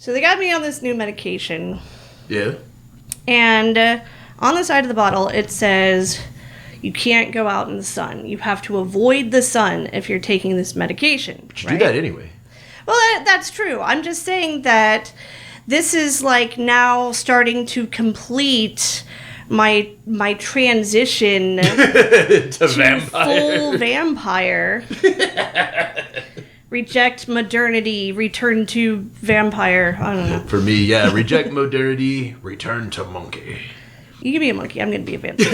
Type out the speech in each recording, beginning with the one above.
So they got me on this new medication. Yeah. And on the side of the bottle, it says you can't go out in the sun. You have to avoid the sun if you're taking this medication. But you do that anyway. Well, that's true. I'm just saying that this is like now starting to complete my transition to vampire. Full vampire. Reject modernity, return to vampire. I don't know. For me, yeah, reject modernity, return to monkey. You can be a monkey. I'm going to be a vampire.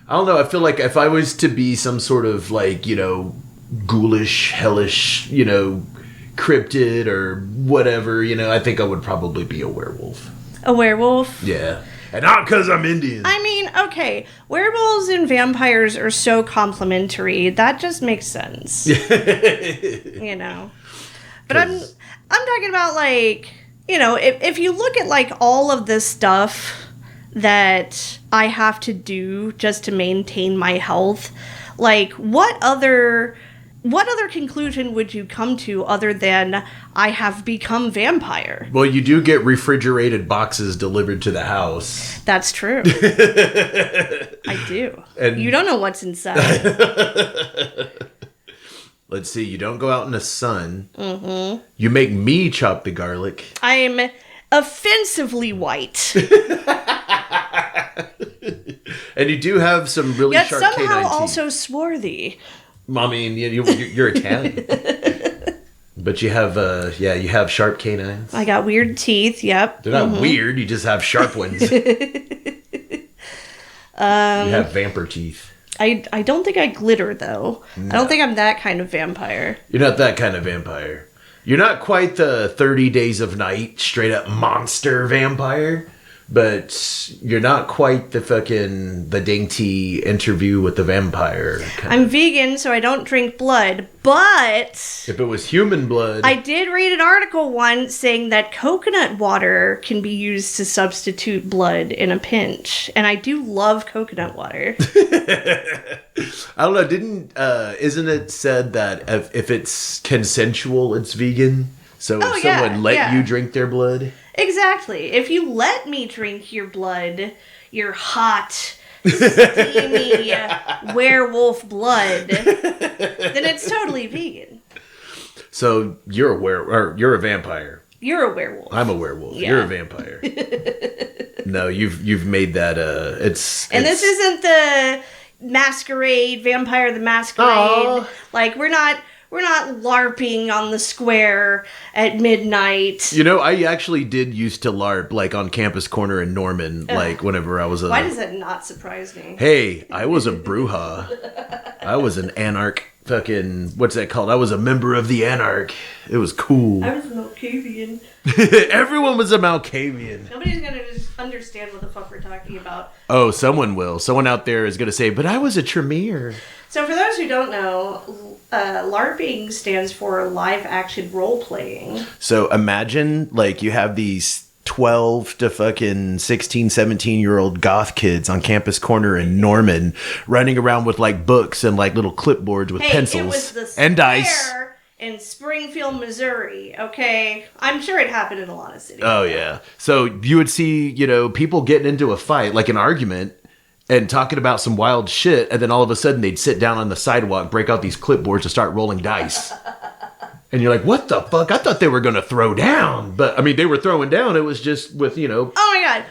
I don't know. I feel like if I was to be some sort of like, ghoulish, hellish, cryptid or whatever, I think I would probably be a werewolf. A werewolf? Yeah. And not because I'm Indian. I mean, okay. Werewolves and vampires are so complementary. That just makes sense. But I'm talking about, like, if you look at, like, all of this stuff that I have to do just to maintain my health, like, what other conclusion would you come to other than I have become vampire? Well, you do get refrigerated boxes delivered to the house. That's true. I do. And you don't know what's inside. Let's see. You don't go out in the sun. Mm-hmm. You make me chop the garlic. I'm offensively white. And you do have some really yet sharp somehow canine teeth. Also swarthy. I mean, you're Italian. But you have sharp canines. I got weird teeth, yep. They're not weird, you just have sharp ones. You have vampire teeth. I don't think I glitter, though. No. I don't think I'm that kind of vampire. You're not that kind of vampire. You're not quite the 30 Days of Night, straight up monster vampire. But you're not quite the dainty Interview with the Vampire. I'm vegan, so I don't drink blood, but... If it was human blood... I did read an article once saying that coconut water can be used to substitute blood in a pinch. And I do love coconut water. I don't know, isn't it said that if it's consensual, it's vegan? So if someone let you drink their blood... Exactly. If you let me drink your blood, your hot, steamy werewolf blood, then it's totally vegan. So you're a vampire. You're a werewolf. I'm a werewolf. Yeah. You're a vampire. No, you've made that this isn't the Masquerade, Vampire the Masquerade. Aww. Like we're not LARPing on the square at midnight. I actually did used to LARP, like, on Campus Corner in Norman, like, whenever I was a... Why does that not surprise me? Hey, I was a Bruja. I was an Anarch what's that called? I was a member of the Anarch. It was cool. I was an Malkavian. Everyone was a Malkavian. Nobody's going to understand what the fuck we're talking about. Oh, someone will. Someone out there is going to say, but I was a Tremere. So for those who don't know, LARPing stands for live action role playing. So imagine, like, you have these 12 to 16, 17-year-old goth kids on Campus Corner in Norman running around with, like, books and, like, little clipboards with pencils and dice. In Springfield, Missouri, okay? I'm sure it happened in a lot of cities. Oh, yeah. So you would see, people getting into a fight, like an argument, and talking about some wild shit, and then all of a sudden they'd sit down on the sidewalk, break out these clipboards, and start rolling dice. And you're like, what the fuck? I thought they were going to throw down. But, I mean, they were throwing down. It was just with, Oh, my God.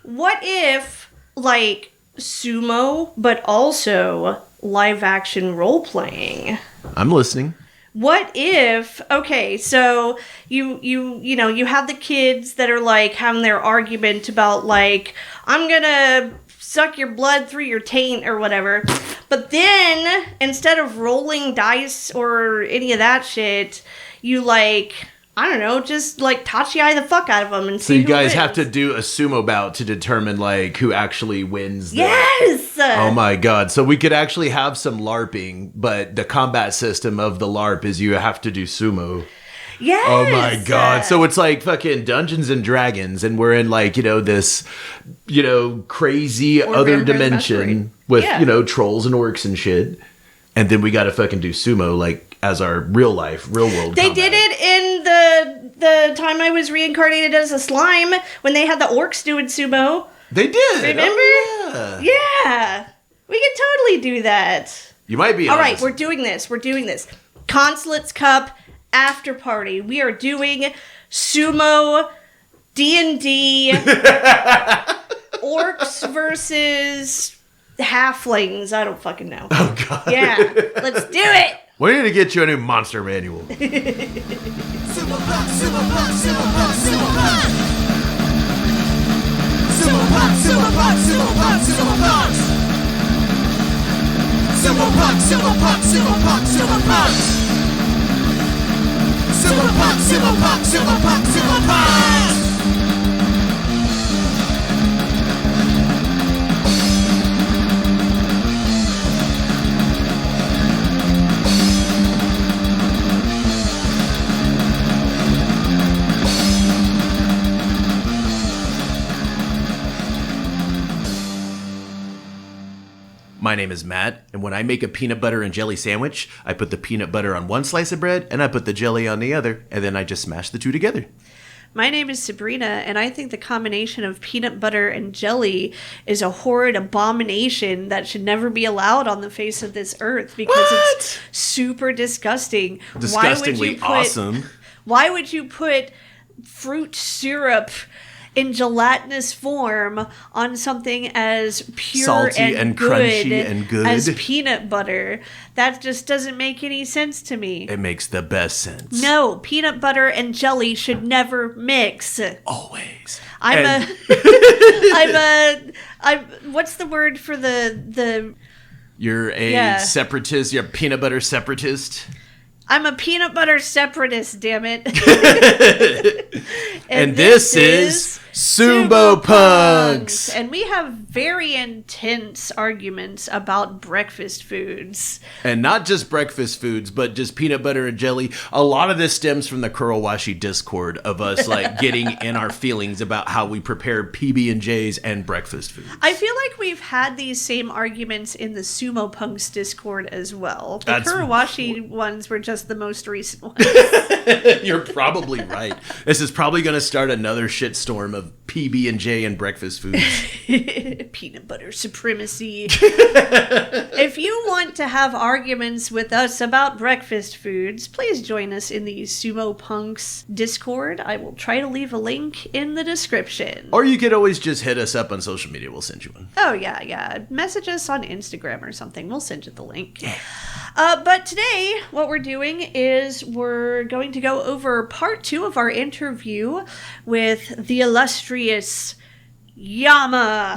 What if, like, sumo, but also live-action role-playing? I'm listening. What if, okay, so you have the kids that are, like, having their argument about, like, I'm gonna suck your blood through your taint or whatever. But then, instead of rolling dice or any of that shit, you, like, I don't know, just, like, Tachi-eye the fuck out of them and see who wins. So you guys have to do a sumo bout to determine, like, who actually wins. Yes! Oh, my God. So we could actually have some LARPing, but the combat system of the LARP is you have to do sumo. Yes! Oh, my God. So it's like fucking Dungeons and Dragons, and we're in, like, this, crazy other dimension with, trolls and orcs and shit. And then we got to fucking do sumo, like, as our real world They combat. did it in the the time I was reincarnated as a slime when they had the orcs doing sumo. They did. Remember? Oh, Yeah. We could totally do that. You might be. All right, we're doing this. Consulates Cup after party. We are doing sumo D&D orcs versus halflings. I don't fucking know. Oh, God. Yeah, let's do it. We need to get you a new monster manual. Sumo Punx, Sumo Punx, Sumo Punx, Sumo Punx, Sumo Punx. Sumo Punx, Sumo Punx, Sumo Punx, Sumo Punx. Sumo Punx, Sumo Punx, Sumo Punx, Sumo Punx. Sumo Punx, Sumo Punx, Sumo Punx, Sumo Punx. My name is Matt, and when I make a peanut butter and jelly sandwich, I put the peanut butter on one slice of bread, and I put the jelly on the other, and then I just smash the two together. My name is Sabrina, and I think the combination of peanut butter and jelly is a horrid abomination that should never be allowed on the face of this earth because it's super disgusting. Disgustingly awesome. Why would you put fruit syrup in gelatinous form on something as pure Salty and crunchy and good as peanut butter? That just doesn't make any sense to me. It makes the best sense. No, peanut butter and jelly should never mix. Always. I'm what's the word for the You're a separatist. You're a peanut butter separatist. I'm a peanut butter separatist, damn it. and this is Sumo Punx. And we have very intense arguments about breakfast foods. And not just breakfast foods, but just peanut butter and jelly. A lot of this stems from the Kurowashi Discord of us like getting in our feelings about how we prepare PB&Js and breakfast foods. I feel like we've had these same arguments in the Sumo Punx Discord as well. The Kurowashi ones were just the most recent ones. You're probably right. This is probably going to start another shitstorm of PB&J and breakfast foods. Peanut butter supremacy. If you want to have arguments with us about breakfast foods, please join us in the Sumo Punx Discord. I will try to leave a link in the description. Or you could always just hit us up on social media. We'll send you one. Oh, yeah. Message us on Instagram or something. We'll send you the link. Yeah. But today, what we're doing is we're going to go over part 2 of our interview with the illustrious Yama.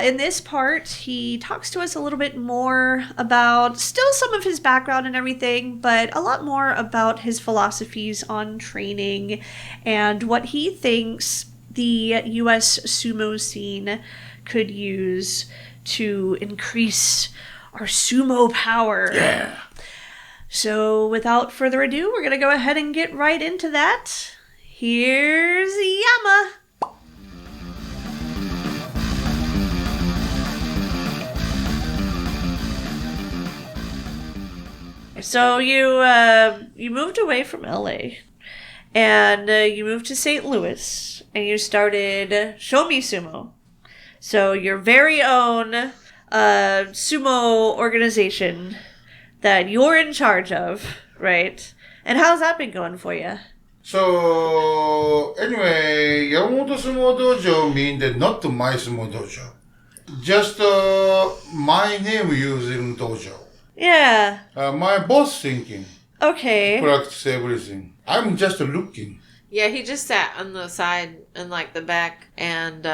In this part, he talks to us a little bit more about still some of his background and everything, but a lot more about his philosophies on training and what he thinks the U.S. sumo scene could use to increase our sumo power. Yeah. So without further ado, we're going to go ahead and get right into that. Here's Yama. So you moved away from LA, and you moved to St. Louis, and you started Show Me Sumo. So your very own sumo organization that you're in charge of, right? And how's that been going for you? So, anyway, Yamamoto Sumo Dojo means that not my sumo dojo. Just my name using dojo. Yeah. My boss thinking. Okay. Practice everything. I'm just looking. Yeah, he just sat on the side in like the back, and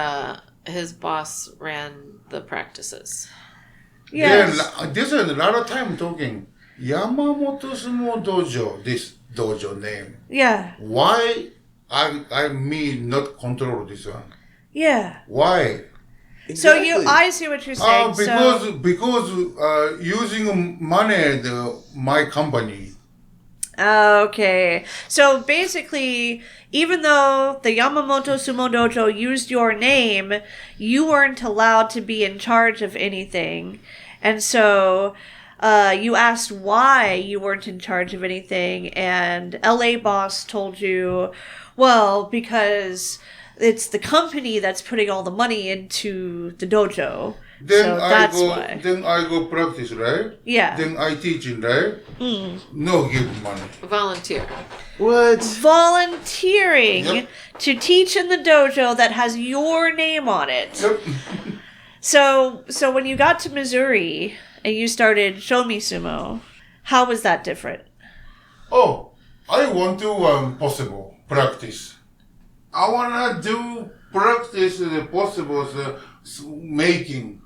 his boss ran the practices. Yes. Then, this is a lot of time talking. Yamamoto Sumo Dojo, this dojo name. Yeah. Why I me not control this one? Yeah. Why? So I see what you're saying. Because using money my company. Okay. So basically, even though the Yamamoto Sumo Dojo used your name, you weren't allowed to be in charge of anything. And so you asked why you weren't in charge of anything, and LA boss told you, well, because it's the company that's putting all the money into the dojo. Then so I that's go. why. Then I go practice, right? Yeah. Then I teaching, right? No give money. Volunteer. What? Volunteering Yep. to teach in the dojo that has your name on it. Yep. So when you got to Missouri and you started Show Me Sumo, how was that different? Oh, I want to possible practice. I wanna do practice the possible making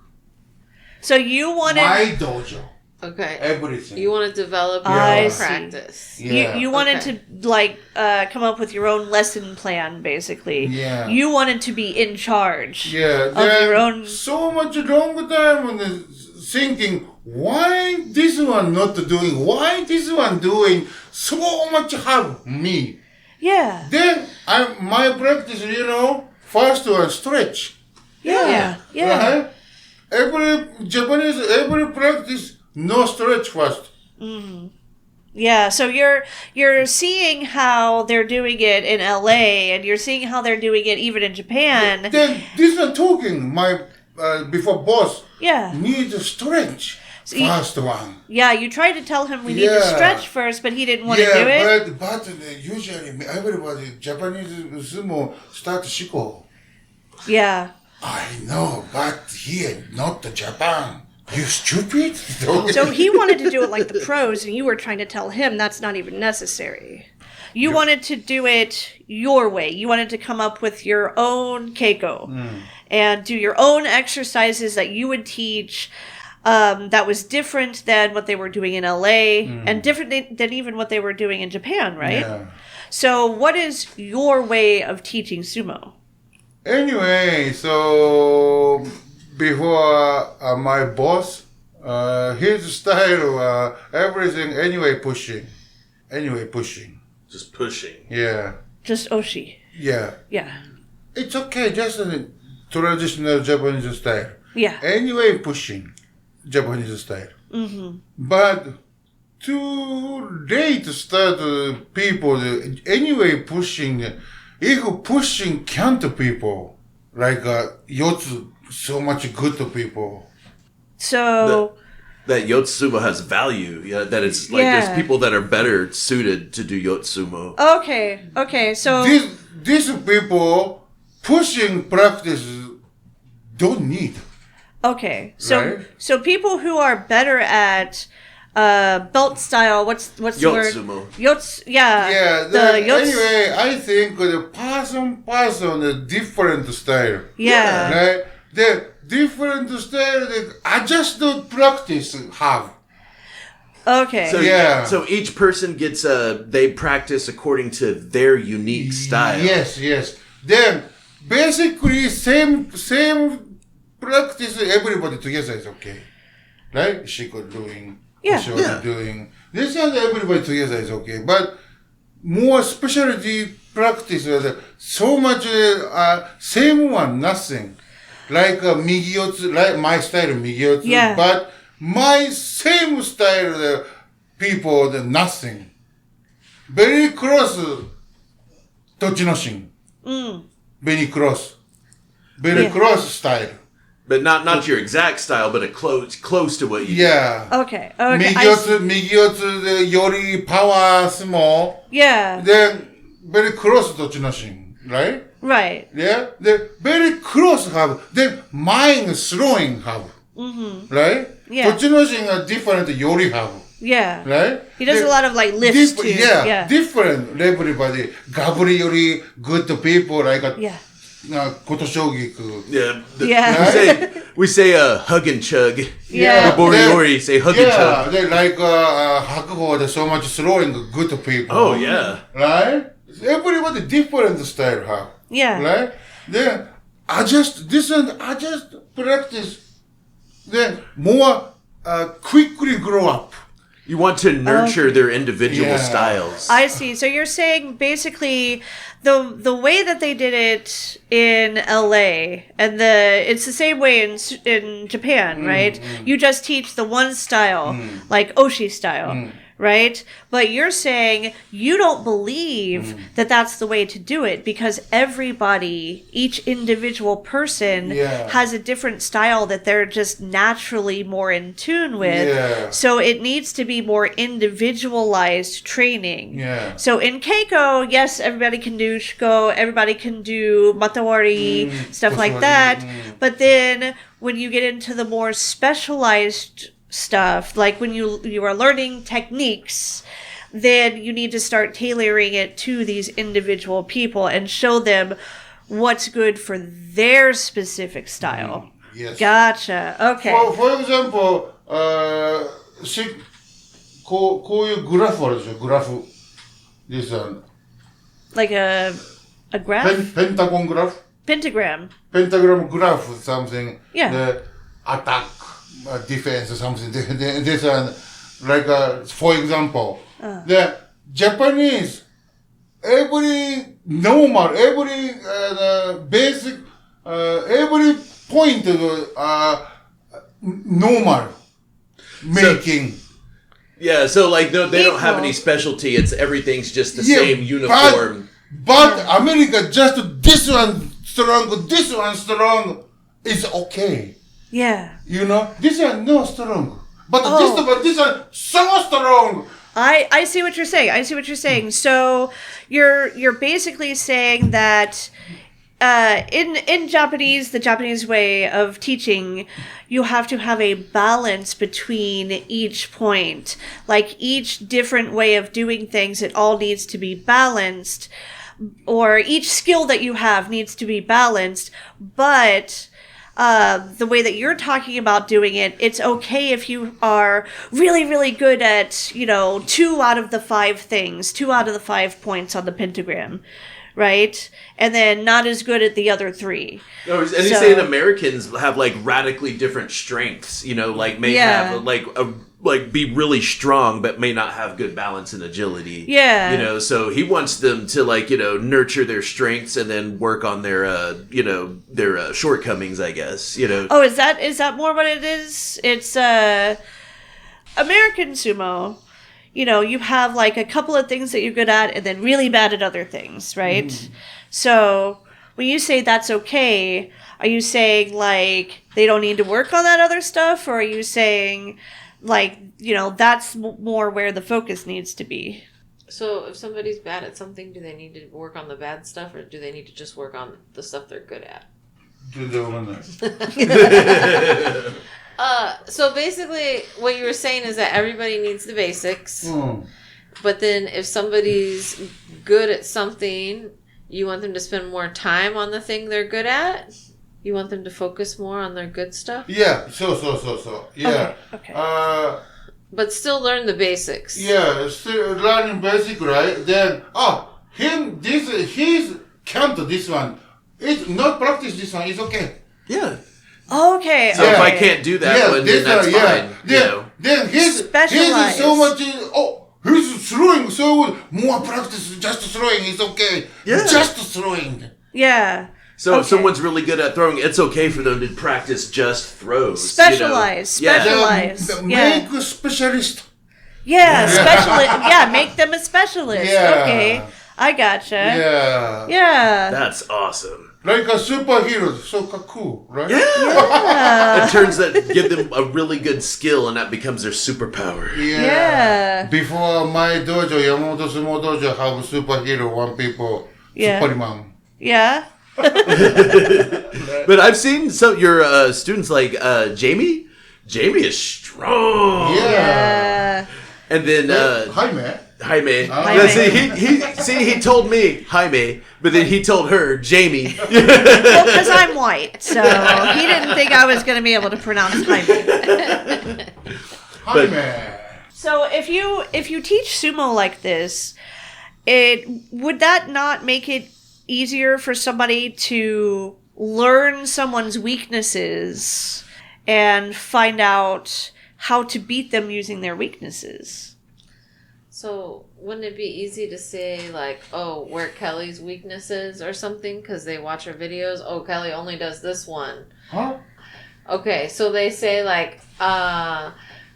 So you wanted my dojo. Okay. Everything. You want to develop your I own see. practice. Yeah. you wanted Okay. to like come up with your own lesson plan, basically. Yeah. You wanted to be in charge. Yeah, Of your own- so much long time and thinking why this one not doing, why this one doing so much have me. Yeah. Then my practice, first one stretch. Yeah. Yeah. Right? Every Japanese practice no stretch first. Yeah, so you're seeing how they're doing it in LA, and you're seeing how they're doing it even in Japan. Then this one talking my before boss Yeah. need to stretch you- first one. Yeah, you tried to tell him we need to Yeah. stretch first, but he didn't want to do it. but usually everybody Japanese sumo start shiko. Yeah. I know, but here not the Japan. You stupid. So he wanted to do it like the pros, and you were trying to tell him that's not even necessary. You wanted to do it your way. You wanted to come up with your own keiko and do your own exercises that you would teach that was different than what they were doing in LA and different than even what they were doing in Japan, right? Yeah. So what is your way of teaching sumo? Anyway, so before my boss, his style, everything anyway pushing. Just pushing. Yeah, Just oshi. yeah. Yeah. It's okay, just a traditional Japanese style. Yeah. Anyway pushing, Japanese style. But too late to start people anyway pushing. If pushing can't people like yotsu so much good to people. So That Yotsumo has value. Yeah, that it's like Yeah. there's people that are better suited to do Yotsumo. okay. So These people pushing practice don't need. okay. Right? So people who are better at belt style, what's the word? Yotsumo. Yeah. Yeah. yots- Anyway, I think the person a different style. Yeah. Right. The different style that adjust the practice have. Okay. So Yeah. So each person gets they practice according to their unique style. Yes. Then basically same practice everybody together is okay. Right? Shiko doing, Yeah. Hoshori doing. This and everybody together is okay. But more specialty practice so much same one, nothing. Like Migiyotsu, like my style Migiyotsu. Yeah. But my same style people nothing. Very close Tochinoshin. Very close. Very Yeah. close style. But not your exact style, but a close to what you Yeah. Okay. I Migiyotsu, the Yori power small. yeah. Then very close Tochinoshin, right? Right. Yeah. The very close have. Then mine slowing have. Right? Yeah. Tochinoshin are different Yori have. Yeah. Right? He does a lot of like lifts too. Yeah. Different everybody. Gaburi Yori good people like Yeah. Kotoshogiku. Yeah. Yeah. We say hug and chug. Yeah. Boriori say hug and chug. They like Hakuho, there's so much slowing good people. Oh yeah. Right? Everybody different style have. Yeah. Right? Then adjust this and adjust practice. Then more quickly grow up. You want to nurture their individual Yeah. styles. I see. So you're saying basically the way that they did it in LA and it's the same way in Japan, right? You just teach the one style, like Oshi style. Right? But you're saying you don't believe that that's the way to do it because everybody, each individual person Yeah. has a different style that they're just naturally more in tune with. Yeah. So it needs to be more individualized training. Yeah. So in Keiko, yes, everybody can do Shuko, everybody can do Matawari, stuff like Matawari, that. But then when you get into the more specialized stuff, like when you are learning techniques, then you need to start tailoring it to these individual people and show them what's good for their specific style. Yes. Gotcha. Okay. For example, こういうグラフあるでしょ、グラフ。This one. Like a graph? Pentagon graph? Pentagram. Pentagram graph something. Yeah. The attack, defense or something. This one, like, for example, the Japanese, every normal, every basic, every point normal making. Yeah, so like they don't have any Equal. specialty. It's everything's just the Yeah, same uniform. But America just this one strong is okay. Yeah. You know, this one no strong. But Oh. this one so strong. I see what you're saying. I see what you're saying. So you're basically saying that in Japanese, the Japanese way of teaching, you have to have a balance between each point. Like each different way of doing things, it all needs to be balanced. Or each skill that you have needs to be balanced. But the way that you're talking about doing it, it's okay if you are really, really good at, 2 out of the 5 things, 2 out of the 5 points on the pentagram, right? And then not as good at the other 3. No, and he's saying Americans have like radically different strengths. Like may have like be really strong, but may not have good balance and agility. Yeah. So he wants them to like nurture their strengths and then work on their their shortcomings, I guess. Oh, is that more what it is? It's American sumo. You have like a couple of things that you're good at and then really bad at other things, right? So when you say that's okay, are you saying like they don't need to work on that other stuff, or are you saying like, that's more where the focus needs to be? So if somebody's bad at something, do they need to work on the bad stuff, or do they need to just work on the stuff they're good at? So basically what you were saying is that everybody needs the basics. But then if somebody's good at something, you want them to spend more time on the thing they're good at? You want them to focus more on their good stuff? Yeah, so. Yeah. Okay. But still learn the basics. Yeah, still learning basic, right? Then, he's can't this one. It's not practice this one, it's okay. Yeah. Okay. So if I okay. can't do that one, then that's fine. Then he's Specialize. so much. He's throwing so good. More practice, just throwing is okay. Yeah. Just throwing. Yeah. So if Okay. someone's really good at throwing, it's okay for them to practice just throws. Specialize. Yeah. Specialize. Yeah. Make a specialist. Yeah, specialist. Yeah, make them a specialist. Yeah. Okay, I gotcha. Yeah. Yeah. That's awesome. Like a superhero, so cool, right? Yeah. It turns that give them a really good skill, and that becomes their superpower. Yeah. Before my dojo, Yamamoto Sumo Dojo, have superhero, one people, Yeah. Superman. Yeah. But I've seen your students like Jamie. Jamie is strong. Yeah. And then Jaime. Jaime. Jaime. He told me Jaime, but then he told her Jamie. Well, because I'm white, so he didn't think I was going to be able to pronounce Jaime. Jaime. So if you teach sumo like this, would that not make it easier for somebody to learn someone's weaknesses and find out how to beat them using their weaknesses. So wouldn't it be easy to say like, oh, where Kelly's weakness is or something because they watch her videos? Oh, Kelly only does this one. Huh? Okay, so they say like,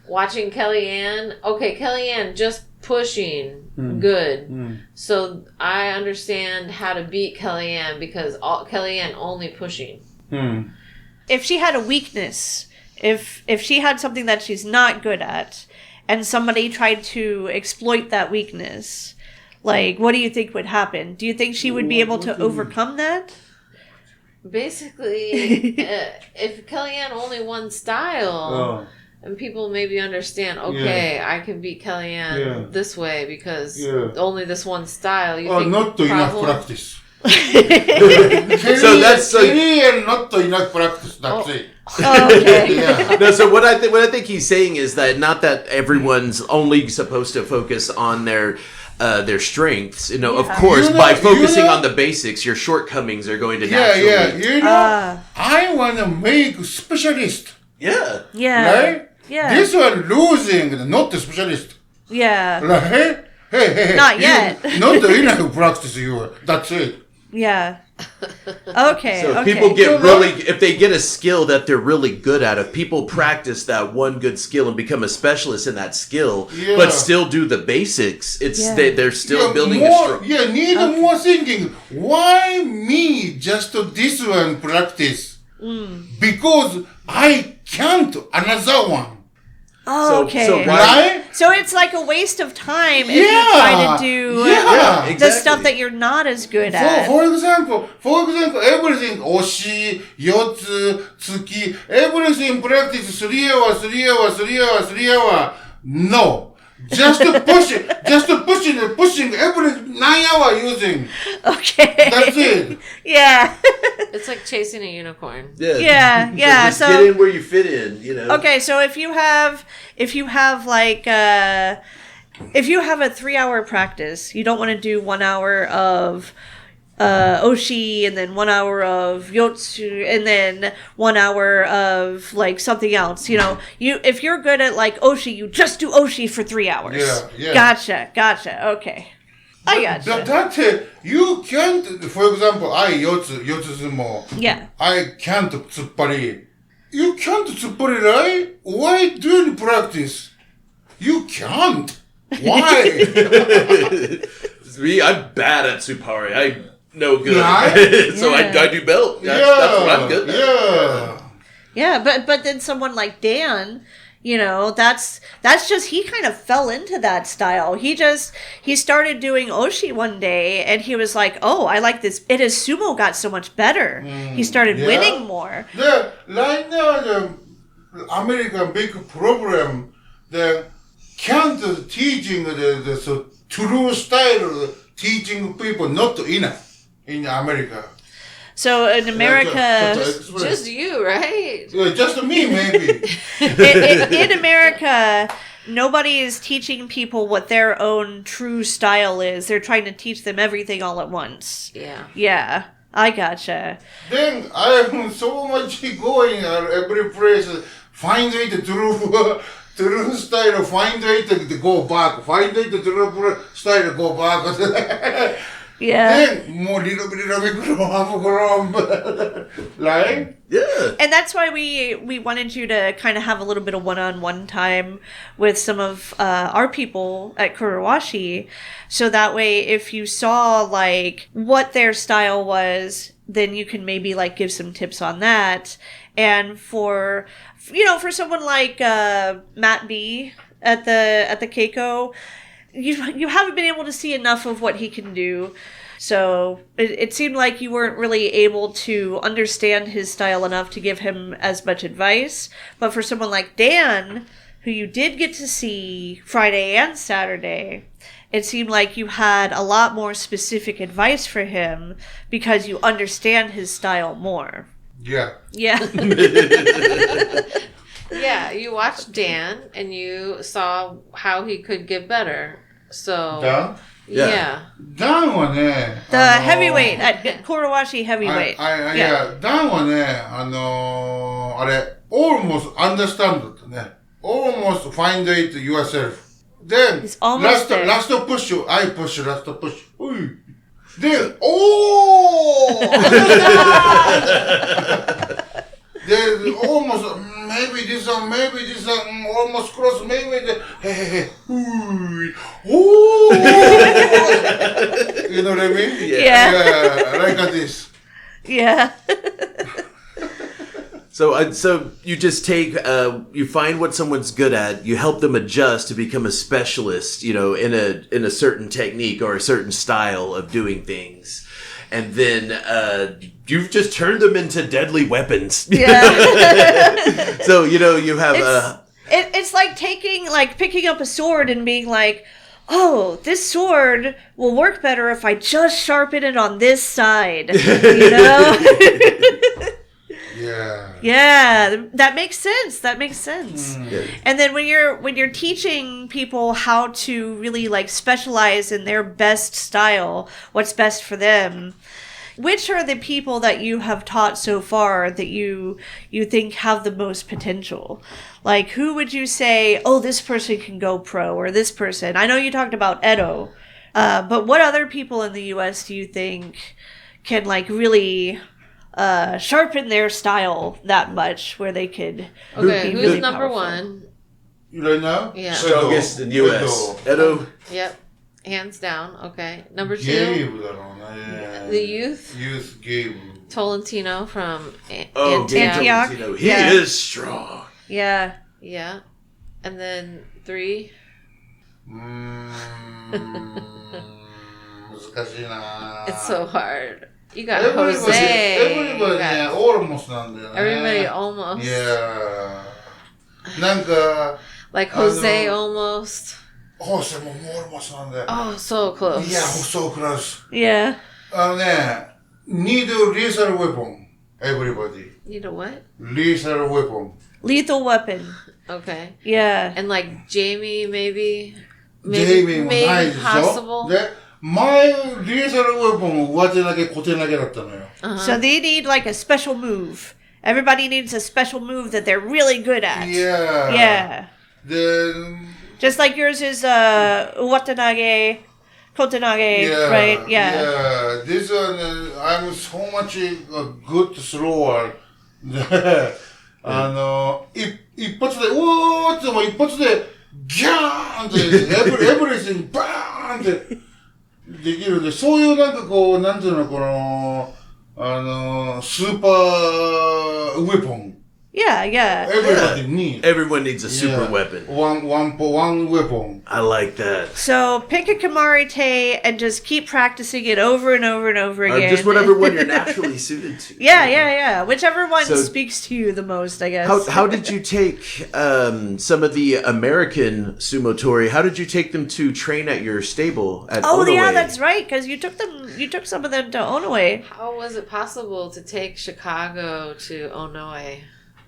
watching Kellyanne. Okay, Kellyanne just pushing good. So I understand how to beat Kellyanne because Kellyanne only pushing. If she had a weakness, if she had something that she's not good at, and somebody tried to exploit that weakness, like, what do you think would happen? Do you think she would be able to overcome that? Basically, if Kellyanne only one style, and people maybe understand, okay, I can beat Kellyanne this way because only this one style. You think not enough practice. So that's like, and not enough practice. That's it. Oh, okay. Yeah. no. So what I think he's saying is that not that everyone's only supposed to focus on their strengths. You know, of course, by focusing on the basics, your shortcomings are going to naturally. You know, I want to make specialist. Yeah. Right? Yeah. This one losing, not the specialist. Yeah. Right? Hey, Not yet. Not enough practice you. That's it. Yeah. Okay. So if okay. people get if they get a skill that they're really good at, if people practice that one good skill and become a specialist in that skill, but still do the basics, they're still building a strong. Yeah, need more thinking. Why me just this one practice? Because I can't another one. Oh, okay. So Right? So it's like a waste of time if you try to do the stuff that you're not as good at. For example, everything, oshi, yotsu, tsuki, everything practice 3 hours, 3 hours, 3 hours, 3 hours. No. Just pushing every 9 hour using. Okay. That's it. Yeah. It's like chasing a unicorn. Yeah. Just So get in where you fit in, you know. okay, so if you have like if you have a 3-hour practice, you don't want to do 1 hour of oshi and then 1 hour of yotsu and then 1 hour of like something else. You know, if you're good at like oshi, you just do oshi for 3 hours. Yeah. Gotcha. Okay. I gotcha. That you can't. For example, I yotsu sumo. Yeah. I can't tsuppari. You can't tsuppari, right? Why do you practice? You can't. Why? Me, I'm bad at Supari. I'm no good. Right? So I do belt. That's what I'm good at. Yeah, but then someone like Dan, you know, that's just, he kind of fell into that style. He started doing oshi one day and he was like, oh, I like this. And his sumo got so much better. He started winning more. Right now, the American big problem, the can't teaching the true style teaching people not enough in America. So in America, Just you, right? Just me, maybe. in America, nobody is teaching people what their own true style is. They're trying to teach them everything all at once. Yeah. Yeah, I gotcha. Then I am so much going every place, find way to true style, find way to go back, find way to true style to go back. Yeah. Then more little bit grom, right? Yeah. And that's why we wanted you to kind of have a little bit of one-on-one time with some of our people at Kurowashi. So that way, if you saw like what their style was, then you can maybe like give some tips on that. And for someone like Matt B at the Keiko, you haven't been able to see enough of what he can do. So it seemed like you weren't really able to understand his style enough to give him as much advice. But for someone like Dan, who you did get to see Friday and Saturday, it seemed like you had a lot more specific advice for him because you understand his style more. Yeah. Yeah. Yeah, you watched Dan and you saw how he could get better. So Dan? Yeah. Dan はね、The heavyweight at Kurowashi heavyweight. Dan はね、あれ、almost understand だったね。almost find it yourself. Then It's almost there. last push, I push, last push. Ooh. Then understand. Then almost maybe this one, almost cross, maybe the hey. Ooh. You know what I mean? Yeah. Like this. Yeah. So you just take, you find what someone's good at, you help them adjust to become a specialist, in a certain technique or a certain style of doing things, and then you've just turned them into deadly weapons. Yeah. So you have It's like picking up a sword and being like, oh, this sword will work better if I just sharpen it on this side. Yeah. Yeah, that makes sense. Yeah. And then when you're teaching people how to really specialize in their best style, what's best for them, which are the people that you have taught so far that you think have the most potential? Like, who would you say, oh, this person can go pro, or this person? I know you talked about Edo, but what other people in the U.S. do you think can really sharpen their style that much where they could Okay, be who's really number powerful? one? Right now? Yeah. strongest in the U.S. Edo. Yep. Hands down. Okay. Number 2, ゲームだろうね。 the youth, Youth ゲーム。 Tolentino from Oh, Antioch. Antioch. He Yeah. is strong. Yeah. Yeah. And then 3. 難しいな It's so hard. You got Everybody Jose. everybody You ね、 got almost なんだよね。 everybody almost. Yeah. なんか、 Like Jose almost. ホセももう almost なんだよ。 Oh, so close. Yeah, so close. Yeah. need a lethal weapon. Everybody. Need a what? Lethal weapon. Lethal weapon. Okay. Yeah. And like Jamie, maybe. ジェイミーもないで Maybe しょ possible. で、前、リーサルウェポン上手投げ、小手投げだったのよ。 So they need a special move. Everybody needs a special move that they're really good at. Yeah. Yeah. で、 Just like yours is Uwatanage, Kotenage, yeah, right? Yeah. Yeah. This one, I'm so much good thrower. で、一発で、おーっても一発で、ギャーンって、エブリシングバーンってできるんで、そういうなんていうの、スーパーウェポン。 Yeah, yeah. Everybody needs. Everyone needs a super weapon. One weapon. I like that. So pick a Kamarite and just keep practicing it over and over and over Or again. just whatever one you're naturally suited to. Yeah. Whichever one So- speaks to you the most, I guess. How did you take some of the American sumotori? How did you take them to train at your stable at Oh, Onoe? yeah, that's right. Because you took some of them to Onoe. How was it possible to take Chicago to Onoe?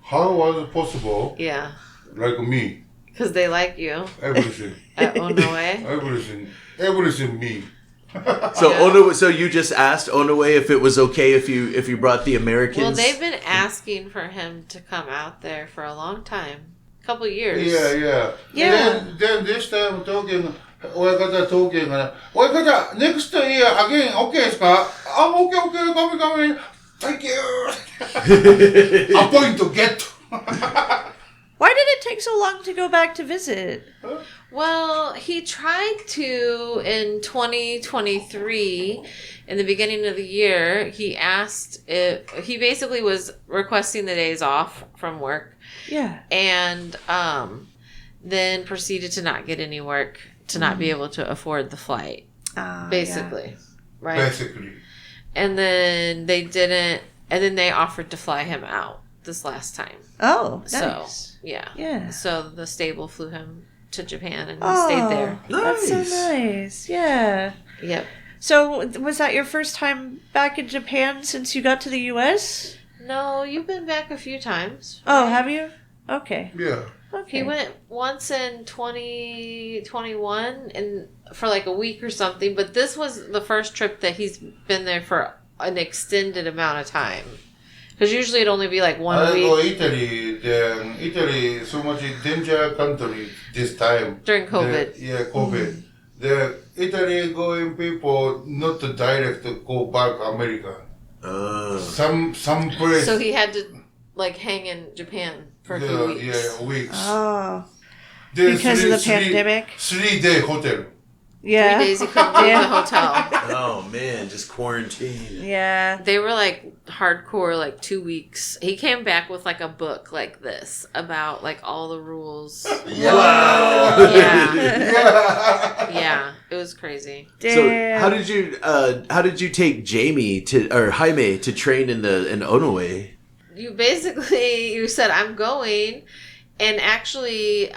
How was it possible? Yeah. Like me. Because they like you Everything. at Onoe. Everything me. So Yeah. Onoe. So you just asked Onoe if it was okay if you brought the Americans. Well, they've been asking for him to come out there for a long time. Couple years. Yeah. Then this time talking, 親方 talking, 親方 next year again, okay ですか? Okay, come. Thank you. Appoint to get. Why did it take so long to go back to visit? Well, he tried to in 2023, in the beginning of the year. He asked if he basically was requesting the days off from work, Yeah. and then proceeded to not get any work, to not be able to afford the flight, basically, right? Basically. And then they didn't, and then they offered to fly him out this last time. Oh, nice. So yeah. Yeah. So the stable flew him to Japan, and he Oh, stayed there. That's so Nice. nice. Yeah. Yep. So was that your first time back in Japan since you got to the U.S.? No, you've been back a few times. Oh, right? have you? Okay. Yeah. Okay. He went once in 2021 and for like a week or something, but this was the first trip that he's been there for an extended amount of time. Because usually it'd only be like 1 I go week Italy, then Italy so much danger country this time. during COVID. COVID. The Italy going people not to direct to go back America. Some place. So he had to like hang in Japan for a few weeks. Yeah, weeks. Oh. Then Because of the pandemic? 3-day hotel. 3 Yeah. days he couldn't leave Yeah. the hotel. Oh man, just quarantine. Yeah. They were like hardcore, like 2 weeks. He came back with like a book like this about like all the rules. Wow. Yeah. Yeah. It was crazy. So Damn. how did you take Jamie or Jaime to train in Onoe? You said I'm going, and actually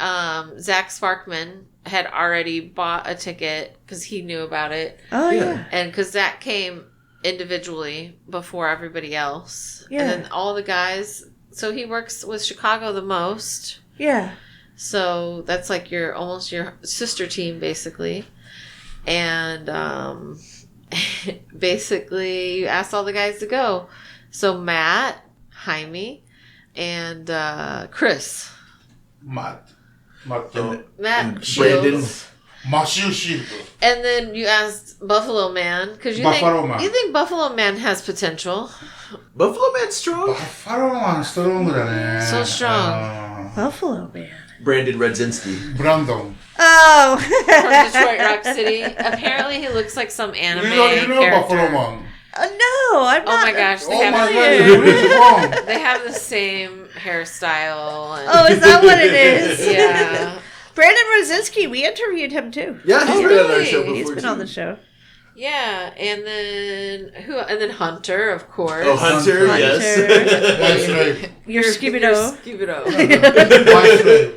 Zach Sparkman had already bought a ticket because he knew about it, Oh, yeah. and because Zach came individually before everybody else. Yeah. And then all the guys, so he works with Chicago the most, Yeah. so that's like almost your sister team basically. And basically you asked all the guys to go, so Matt, Jaime, and Chris. Matt Brandon. Shields. Matthew Shield. And then you asked Buffalo Man because Buffalo Man. you think Buffalo Man has potential. Buffalo Man's strong. Buffalo Man strong だね。 So strong. Buffalo Man. Brandon Redzinski. Brandon. Oh. From Detroit Rock City. Apparently he looks like some anime You know character. Buffalo Man. No, I'm not. Oh my gosh, Oh my God, familiar. you're really wrong. They have the same hairstyle. And, Oh, is that what it is? yeah. Brandon Rosinski, we interviewed him too. Yeah, he's Oh, been on our really? show before. He's been too. on the show. Yeah, and then who? And then Hunter, of course. Oh, Hunter, Hunter. yes. My slave. Your Scooby-Doo. Scooby-Doo. My slave.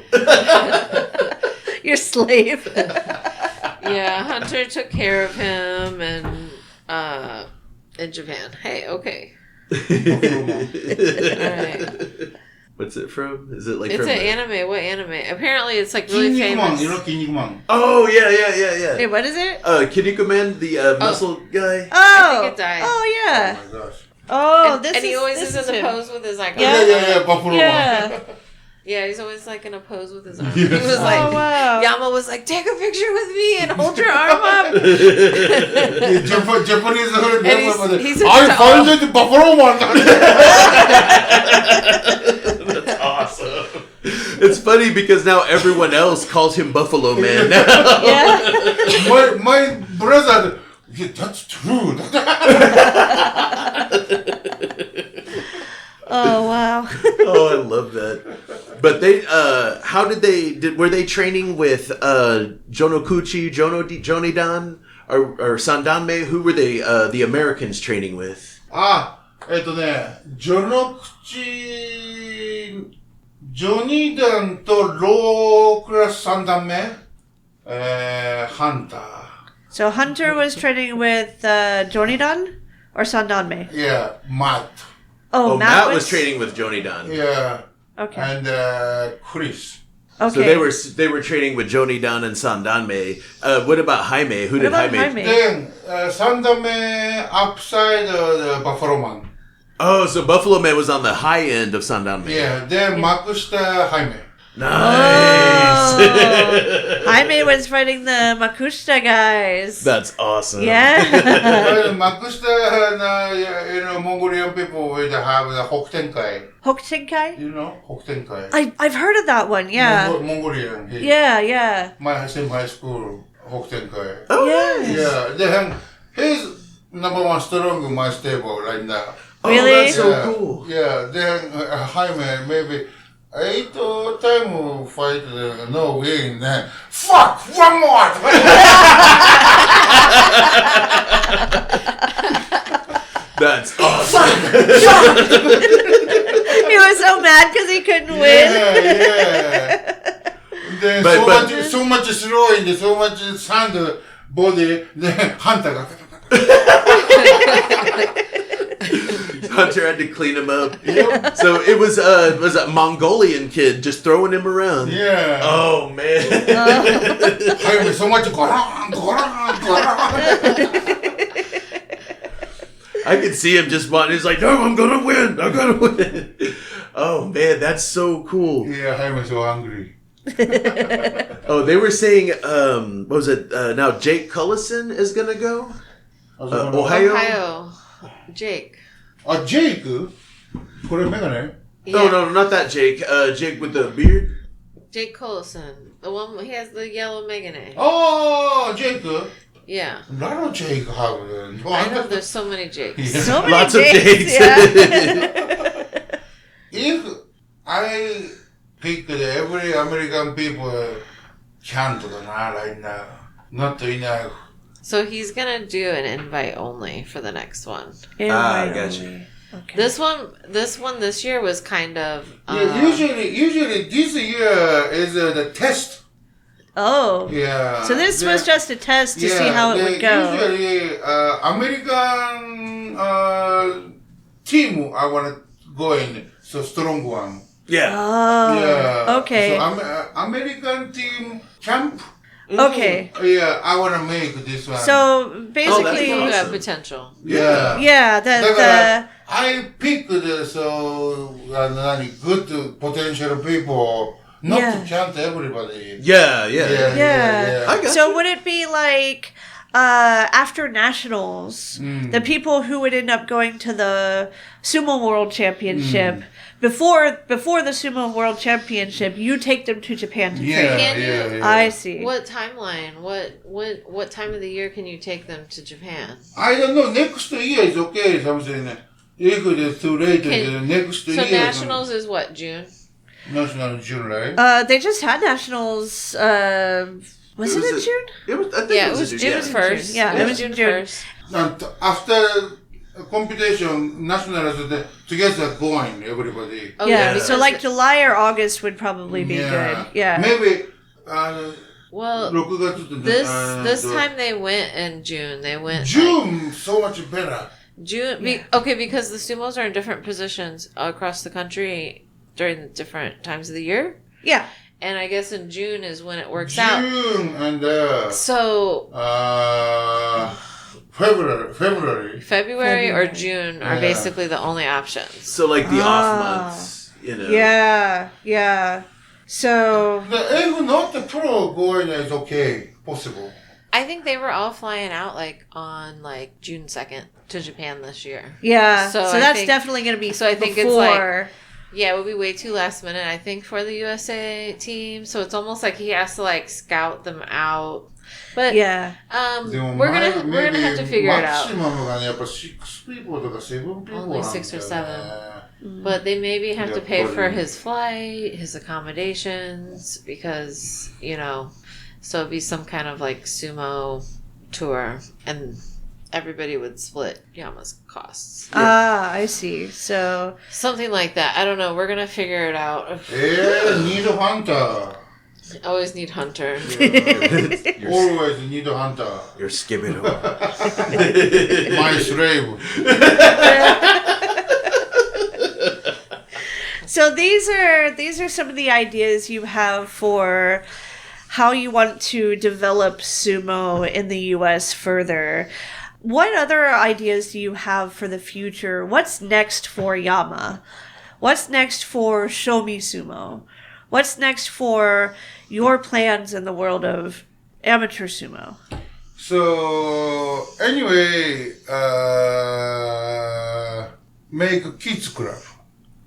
Your slave. Yeah, Hunter took care of him and in Japan. Hey, okay. Alright. What's it from? Is it like It's from an anime. What anime? Apparently it's like really Kinnikuman. famous. You know Kinnikuman? Oh yeah. Wait, what is it? Kinnikuman, the muscle guy. Oh. it died. Oh, yeah. Oh my gosh. Oh, and, this and he is always this is in is the him. pose with his like Yeah. Buffalo Yeah. Man. Yeah, he's always like in a pose with his arm. Yes. He was like Oh, wow. Yama was like, take a picture with me and hold your arm up. Japanese he's I found it Buffalo Man. That's awesome. It's funny because now everyone else calls him Buffalo Man now. Yeah. my brother, yeah, that's true. Oh, wow. Oh, I love that. But they, how were they training with Jonokuchi, Jonidan, or Sandanme? Who were they, the Americans training with? ジョノクチ、ジョニーダンとロークラス3段目、ハンター。 So Hunter was training with Jonidan or Sandanme? Yeah, Matt. Oh, Matt was training with Jonidan. Yeah, Okay. and Chris. Okay. So they were training with Jonidan and Sandanme. What about Jaime? Who What did about Jaime? Jaime? Then 3段目 upside the Buffalo Man. Oh, so Buffalo Man was on the high end of Sandanme. Yeah, then Makushita Jaime. Nice. Oh. Jaime was fighting the Makushita guys. That's awesome. Yeah. Makushita, Mongolian people will have the Hokutenkai. Hokutenkai? You know Hokutenkai? I've heard of that one, yeah. Mongolian. Yeah. My same high school, Hokutenkai. Oh, Yeah. nice. Yeah, then he's number one strong, my stable right now. Really? Oh, that's so Yeah, cool. Yeah, then Jaime maybe 8 time fight, no win. Then fuck, one more. That's awesome. He was so mad because he couldn't win. Yeah. Then But- so much slow and so much sand body. Then Hunter got. Hunter had to clean him up. So it was a Mongolian kid just throwing him around. Yeah. Oh man. Jaime so much goran. I I could see him just wanting. He's like, no, I'm gonna win. I'm gonna win. Oh man, that's so cool. Yeah, I'm so angry. Oh, they were saying, what was it? Now Jake Cullison is gonna go. Ohio. Ohio. Jake. Jake? これメガネ? No, not that Jake. Jake with the beard. Jake Collison. The one he has the yellow megane. Oh, Jake? Yeah. A lot of Jake have. I know there's so many Jakes. So many Lots Jakes, of Jakes. Yeah. If I pick every American people can't right now. Not enough. So he's gonna do an invite only for the next one. Invite gotcha. only. Okay. This one this year was kind of Yeah, usually this year is the test. Oh. Yeah. So this was just a test to see how it would go. Usually, American team I want to go in, so strong one. Yeah. Oh. Yeah. Okay. So American team camp. Okay. Yeah, I want to make this one. So that's basically, awesome. got potential. yeah. yeah, the I picked good potential people, not to chant everybody. Yeah. yeah. I got So you. would it be like after nationals, the people who would end up going to the Sumo World Championship before the Sumo World Championship, you take them to Japan to train? Can you- I see. What timeline? What time of the year can you take them to Japan? I don't know. Next year is okay. Something. If it is too late, next So year. nationals is what, June? National June, right? They just had nationals. Was it in June? It was. I think Yeah, it was. it was first. Yeah, it was June June. 1st. And after competition, nationals together going, everybody. Oh, Yeah, because so like July or August would probably be good. Yeah. Maybe. well, 6月って this time they went in June. They went June so much better. June. Okay, because the sumos are in different positions across the country during the different times of the year. Yeah. And I guess in June is when it works out. June and So February or June are basically the only options. So like the off months, you know. Yeah. So if not the pro going is okay, possible. I think they were all flying out like on like June 2nd to Japan this year. yeah. So So I that's think- definitely going to be so I think before. it's like- Yeah, it would be way too last minute, I think, for the USA team. So it's almost like he has to like scout them out. But yeah. we're gonna have to figure it out. Maximum がね、やっぱ6 people とか7 people Only 6 or 7. But they maybe have to pay for his flight, his accommodations, because, so it'd be some kind of like sumo tour, and everybody would split Yama's costs. I see. So Something like that. I don't know. We're gonna figure it out. need a hunter. Always need Hunter. Always need a hunter. You're skipping over. My slave. So these are some of the ideas you have for how you want to develop sumo in the US further. What other ideas do you have for the future? What's next for Yama? What's next for Show Me Sumo? What's next for your plans in the world of amateur sumo? So anyway, make a kids club.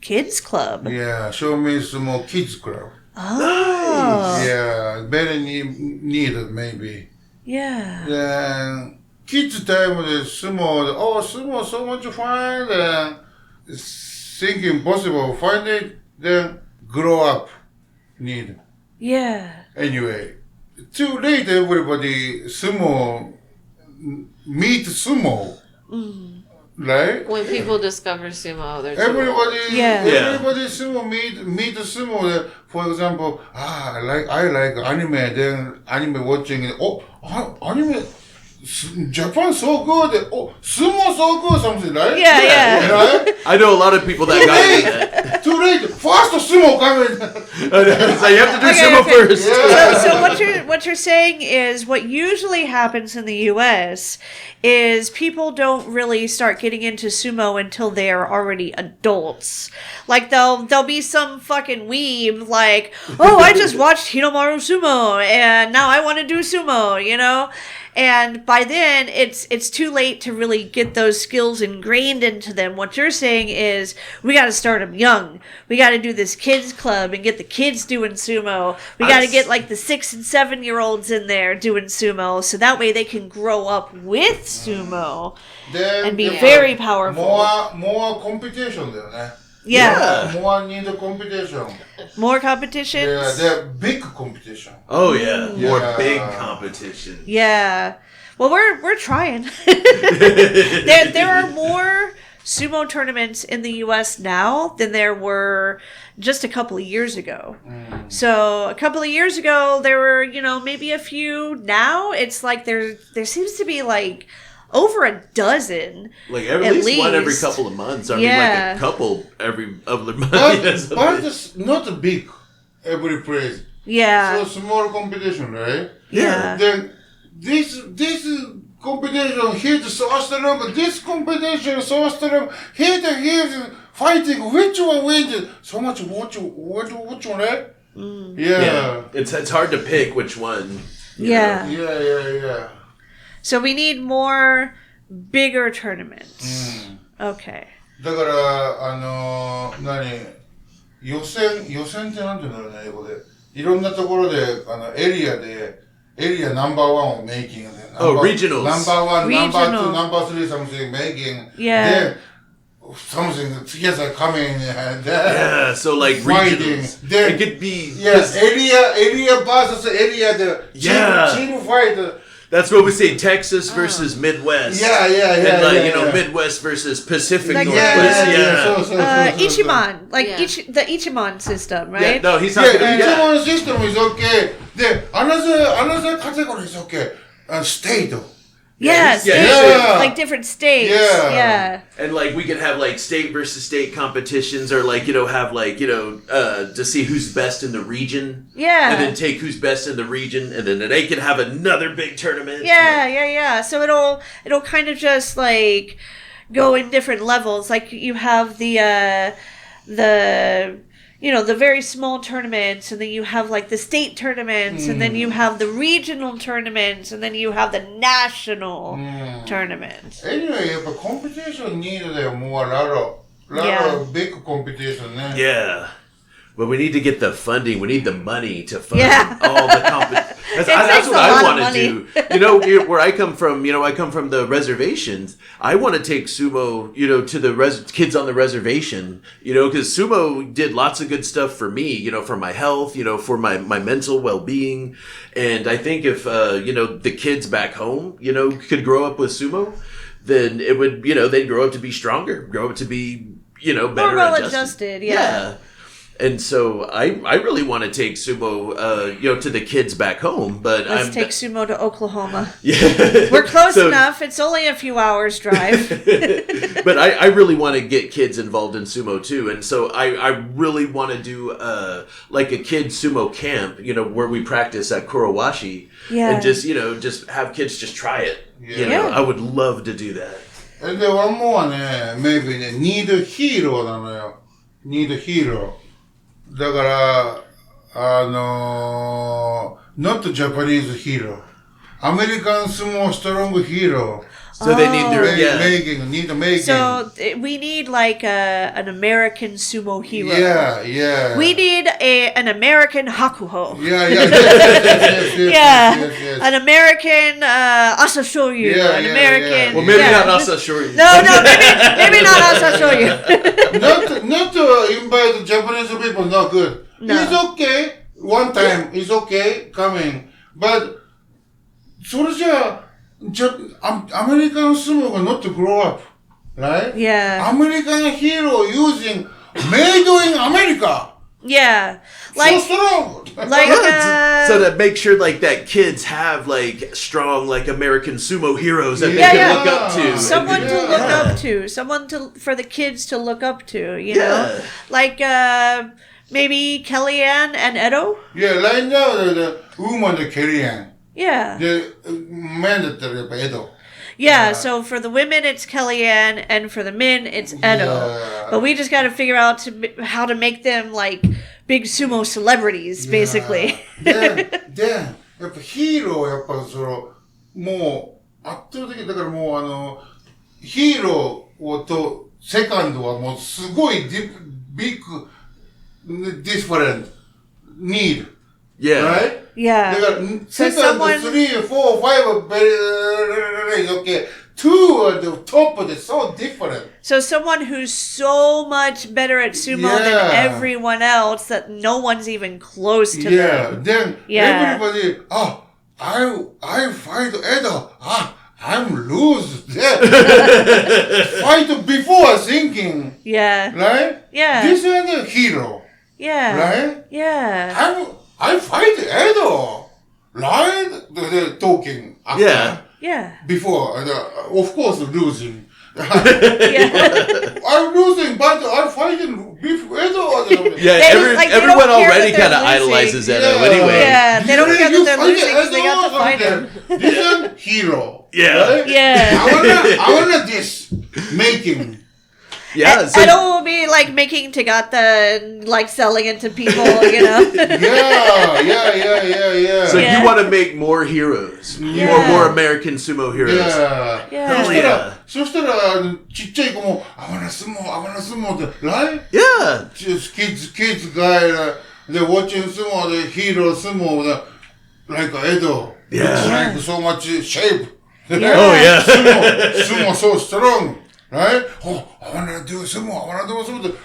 Kids Club. Yeah, show me some more kids club. Oh. Yeah, very needed maybe. Yeah. Then kids time the sumo. Sumo so much fun. Then thinking possible find it. Then grow up need. Yeah. Anyway, too late. Everybody meet sumo. Right? When people discover sumo, they're too old. Everybody, Yeah. everybody sumo meet sumo. For example, I like anime. Then anime watching. Oh, anime Japan so good. Oh, sumo so good, something, right? Yeah. Right? I know a lot of people that got into that. Too late. First sumo coming. So you have to do Okay, sumo okay. first. Yeah. So what you're saying is what usually happens in the U.S. is people don't really start getting into sumo until they are already adults. Like there'll be some fucking weeb like, oh, I just watched Hinomaru Sumo and now I want to do sumo, you know. And by then, it's too late to really get those skills ingrained into them. What you're saying is, we got to start them young. We got to do this kids club and get the kids doing sumo. We got to get like the 6 and 7 year olds in there doing sumo, so that way they can grow up with sumo Then and be yeah, very powerful. more competition だよね. Yeah, More need competition. more competitions. Yeah, they're big competition. Oh yeah, more Yeah. big competition. Yeah. Well, we're trying. there are more sumo tournaments in the U.S. now than there were just a couple of years ago. So a couple of years ago, there were maybe a few. Now it's like there seems to be like over a dozen. Like at least one every couple of months. I mean, like a couple every other month. But Yeah, it's not big every place. Yeah. So small competition, right? Yeah. Then this competition here so strong, this competition so strong, here fighting, which one wins? So much which one, right? Yeah. It's hard to pick which one. Yeah. Yeah. So we need more bigger tournaments. Okay. だから予選ってなんていうんだろうね、英語で。いろんなところでエリアナンバーワンをメイキングで。Oh, regionals. ナンバーワン、ナンバーツー、 Regional. ナンバースリー something making. Yeah. Then something together coming and Yeah, so like fighting. regionals. Then It could be yes, area versus area. The team fight. That's what we say, Texas versus Midwest. Yeah. And like, yeah. Midwest versus Pacific Like Northwest. the- So. Ichiman, like Yeah. the Ichiman system, Yeah, right? no, he's talking Yeah, about each one system is okay. Then another category is okay. State. Yes, Yeah, yeah. like different states. Yeah. Yeah. And like we could have like state versus state competitions, or like have like to see who's best in the region, Yeah. and then take who's best in the region, and then they could have another big tournament. Yeah. So it'll kind of just like go in different levels. Like you have the the very small tournaments, and then you have like the state tournaments, and then you have the regional tournaments, and then you have the national tournaments. Anyway, やっぱ competition need だよ、more lot Yeah. of big competition ね。 Yeah. But we need to get the funding. We need the money to fund Yeah. all the competitions. That's takes what a I lot of want to money. do. Where I come from, I come from the reservations. I want to take sumo, to the kids on the reservation, because sumo did lots of good stuff for me, for my health, for my mental well-being. And I think if, the kids back home, could grow up with sumo, then it would, they'd grow up to be stronger, grow up to be, better More well adjusted. adjusted, yeah. And so I really want to take sumo, to the kids back home. But Let's take sumo to Oklahoma. Yeah, We're close So- enough. It's only a few hours drive. But I really want to get kids involved in sumo too, and so I really want to do like a kid sumo camp, where we practice at Kurowashi, Yeah. and just have kids just try it. Yeah. I would love to do that. And then one more ね、maybe ね、need hero なのよ。need hero。だから、not Japanese hero. American sumo strong hero. So they need their Making. So we need like an American sumo hero. Yeah. We need an American Hakuho. Yes. Yeah. An American Asashoyu. Yeah, an yeah, American. yeah. Well, maybe yeah. not Asashori. No, maybe not Asashoyu. Not to invite Japanese people, not good. No. It's okay. One time, it's okay, coming. But, それじゃ、American sumo will not grow up, right? Yeah. American hero using made in America. Yeah. So Like, strong. like, so to make sure like that kids have like strong like American sumo heroes that they Yeah, can yeah. look up to. someone to look Yeah. up to, someone for the kids to look up to, you Yeah. know? Like, maybe Kellyanne and Edo? Yeah, right now the woman the Korean. Yeah. The man だったらやっぱエド。 Yeah, so for the women it's Kellyanne, and for the men it's Edo. Yeah. But we just got to figure out how to make them like big sumo celebrities, basically. で、やっぱヒーローはやっぱその、もう圧倒的だからもうヒーローとセカンドはもうすごいビッグ、different need. Yeah. Right? Yeah. だから、 So セカンド、someone- 3, 4, 5 is okay. 2 at the top is so different. So someone who's so much better at sumo Yeah. than everyone else that no one's even close to Yeah. them. Then Yeah. everybody, I fight Edo. I'm lose. Yeah. Fight before thinking, Yeah. right? Yeah. This is the hero, Yeah. right? Yeah. I fight Edo, right? The talking. After, Yeah. Yeah. Before, of course, losing. Yeah. I'm losing, but I'm fighting before Edo. Yeah, They don't- like, they don't everyone care already that they're kind of losing. idolizes Edo Yeah. anyway. Yeah, they don't care that You they're fight losing because they got to fight Edo, him. This is hero. Yeah. Right? Yeah. I wanna this making. Yeah, so Edo will be like making Tagata and like selling it to people, you know? Yeah. so Yeah. you want to make more heroes, Yeah. more American sumo heroes. Yeah. Yeah. そしたらちっちゃい子もI wanna sumo って right? Yeah. Just kids guy they're watching sumo, the hero sumo, like Edo. Yeah. It's like so much shape. Oh yeah. Sumo so strong, right? Oh, I wanna do sumo.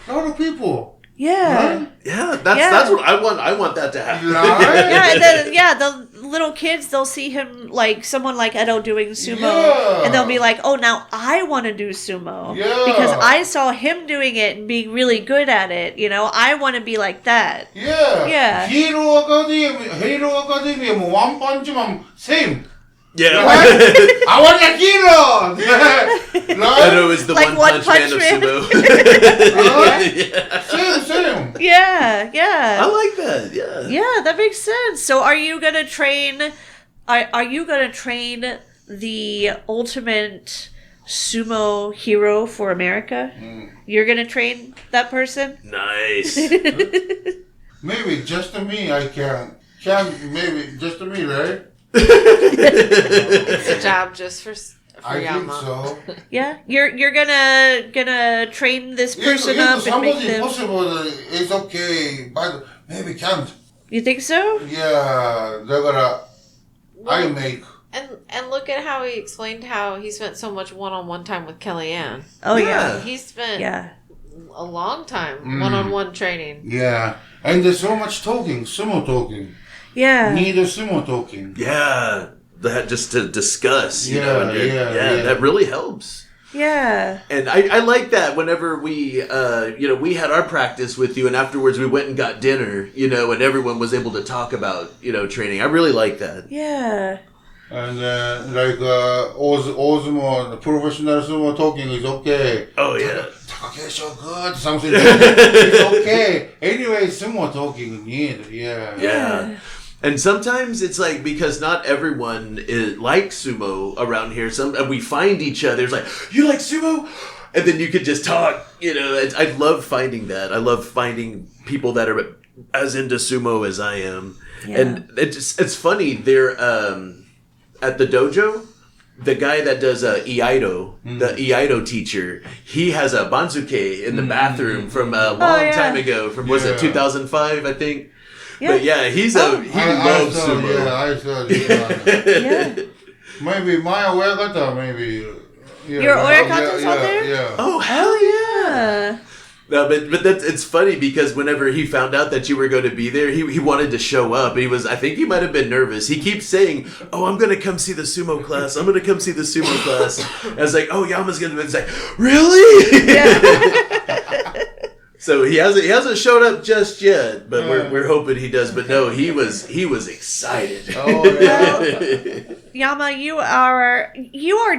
A lot of people, Yeah. right? Yeah, Yeah. that's what I want. I want that to happen. Right? Yeah, the little kids, they'll see him like someone like Edo doing sumo, Yeah. and they'll be like, "Oh, now I want to do sumo Yeah. because I saw him doing it and being really good at it. You know, I want to be like that." Yeah. Yeah. Hero Academia もワンパンチマン same. Yeah. Right? I want a hero. Right? Edo is the Like one punch man of Man. sumo. Right? Same. Yeah, I yeah, like that. Yeah. yeah. That makes sense. So, are you gonna train? Are you gonna train the ultimate sumo hero for America? You're gonna train that person? Nice. Maybe just me I can. Maybe just me, right? It's a job just for I think Yama. so. Yeah, you're gonna train this person If up and make somebody them. possible, it's okay, but maybe can't. You think so? Yeah, だから I make. And look at how he explained how he spent so much one-on-one time with Kellyanne. Oh Yeah. yeah, He spent yeah, a long time one-on-one training. Yeah, and there's so much talking, sumo talking. yeah. Need a sumo talking. Yeah. That just to discuss, you know, and Yeah. that really helps. Yeah. And I like that whenever we, we had our practice with you and afterwards we went and got dinner, and everyone was able to talk about, training. I really like that. Yeah. And like Ozumo, the professional sumo talking is okay. Oh, yeah. Okay, so good. Something it's okay. Anyway, sumo talking need. Yeah. And sometimes it's like, because not everyone likes sumo around here. And we find each other. It's like, you like sumo? And then you could just talk, I love finding that. I love finding people that are as into sumo as I am. Yeah. And it's funny. They're, at the dojo, the guy that does Iaido, the Iaido teacher, he has a banzuke in the bathroom from a long time ago. From, was it 2005, I think? Yeah. But yeah, he loves sumo. I saw. Yeah. Maybe my oyakata, maybe. Yeah, Your oyakata's out there? Yeah. Oh, hell yeah. Yeah. No, but it's funny because whenever he found out that you were going to be there, he wanted to show up. And I think he might have been nervous. He keeps saying, "Oh, I'm going to come see the sumo class. I'm going to come see the sumo class." I was like, "Oh, Yama's going to be." It's like, "Really?" Yeah. So he hasn't showed up just yet, but we're hoping he does. But no, he was excited. Oh, yeah. Yama, you are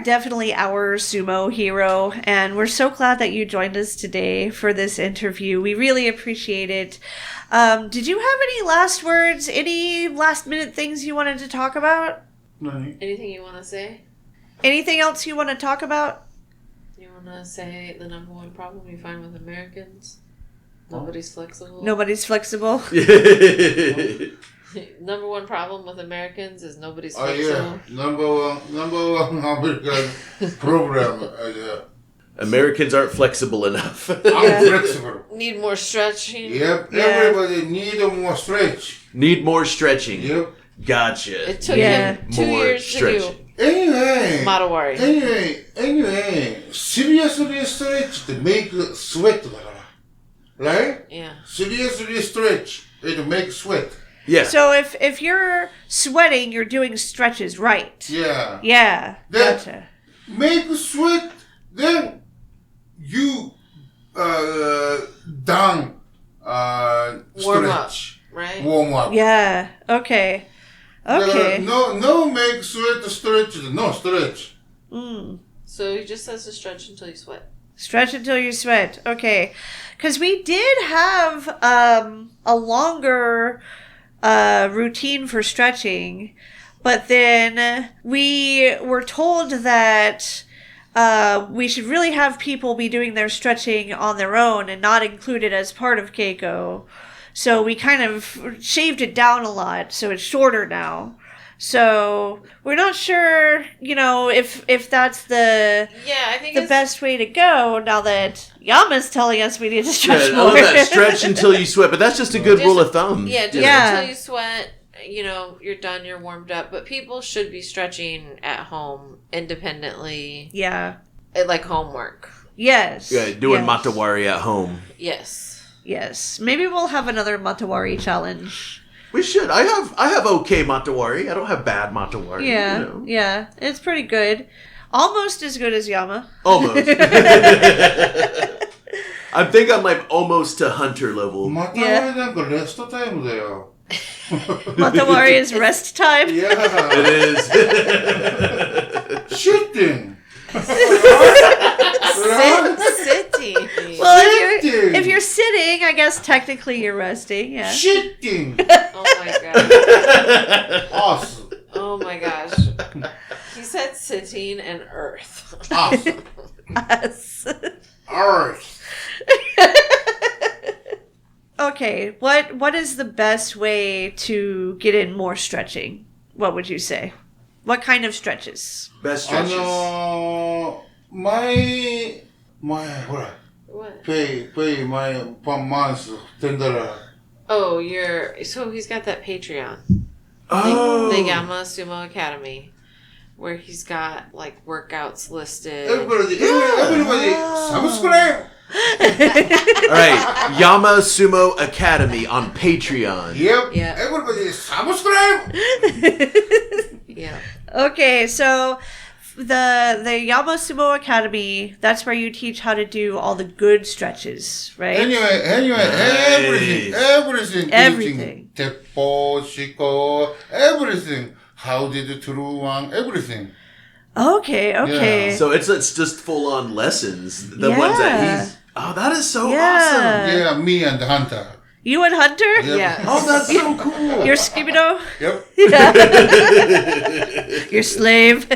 definitely our sumo hero, and we're so glad that you joined us today for this interview. We really appreciate it. Did you have any last words? Any last minute things you wanted to talk about? Anything you want to say? Anything else you want to talk about? You want to say the number one problem you find with Americans? Nobody's flexible. Nobody's flexible. Number one problem with Americans is nobody's Oh, flexible. yeah. Number one American program. Americans aren't flexible enough. Unflexible. Need more stretching. Yep. Yeah. Everybody need more stretch. Need more stretching. Yep. Gotcha. It took Yeah. him 2 More years stretching. to do Anyway. Matawari. Anyway. Seriously stretch to make sweat. Right? Yeah. Seriously stretch. It make sweat. Yeah. So if you're sweating, you're doing stretches right. Yeah. Yeah. That- Gotcha. Make sweat, then you done Warm up, stretch. right? Warm up. Yeah. Okay. Okay. No make sweat stretch, no stretch. So he just has to stretch until you sweat. Stretch until you sweat. Okay. Because we did have a longer routine for stretching, but then we were told that we should really have people be doing their stretching on their own and not included as part of Keiko. So we kind of shaved it down a lot, so it's shorter now. So we're not sure, if that's the Yeah, I think the it's best way to go now that Yama's telling us we need to stretch I more. love that stretch until you sweat, but that's just a good Just- rule of thumb. Yeah, just Yeah. until you sweat, you're done, you're warmed up. But people should be stretching at home independently, Yeah. like homework. Yes. Yeah, doing yes. matawari at home. Yes. Yes. Maybe we'll have another Matawari challenge. We should. I have okay matawari. I don't have bad matawari. Yeah. you know. Yeah. It's pretty good. Almost as good as Yama. Almost. I think I'm like almost to hunter level. また俺なんかレストタイムだよ。 Matawari is rest time. It Yeah. is. Shitting. Sitting. Well, Sitting. if you're sitting, I guess technically you're resting. Yeah. Shitting. Oh my god. Awesome. Oh my gosh. He said sitting and earth. Awesome. Yes. Earth. Okay. What is the best way to get in more stretching? What would you say? What kind of stretches? Best stretches. 前、ほら、 What? pay my per month $10. Oh, so he's got that Patreon. Oh. The Yama Sumo Academy. Where he's got like workouts listed. Everybody, subscribe. All right. Yama Sumo Academy on Patreon. Yep. Yeah. Everybody, subscribe. Yeah. Okay, so the Yama Sumo Academy, that's where you teach how to do all the good stretches, right? Anyway, Nice. everything. Everything. Teaching, teppo, shiko, everything. How did the true one, everything. Okay. Yeah. So it's just full on lessons. The ones that Yeah. he's. Oh, that is so Yeah. awesome. Yeah, me and Hunter. You and Hunter? Yep. Yeah. Oh, that's so cool. Your Skibido? Yep. Your slave?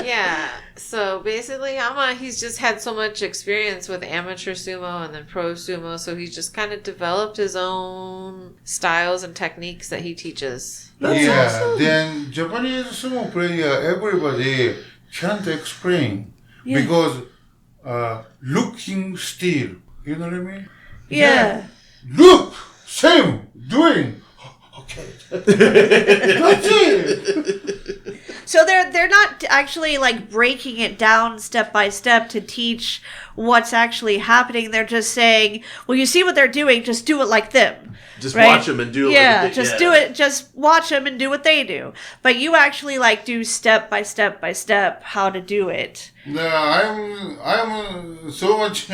Yeah. So basically, Yama, he's just had so much experience with amateur sumo and then pro sumo, so he's just kind of developed his own styles and techniques that he teaches. Yeah. Then Japanese sumo player, everybody can't explain because looking still. You know what I mean? Yeah. Look, same, doing. Okay. That's it. So they're not actually like breaking it down step by step to teach what's actually happening. They're just saying, well, you see what they're doing, just do it like them. Just right? watch them and do it. Yeah, like just do it. Just watch them and do what they do. But you actually like do step by step by step how to do it. No, I'm so much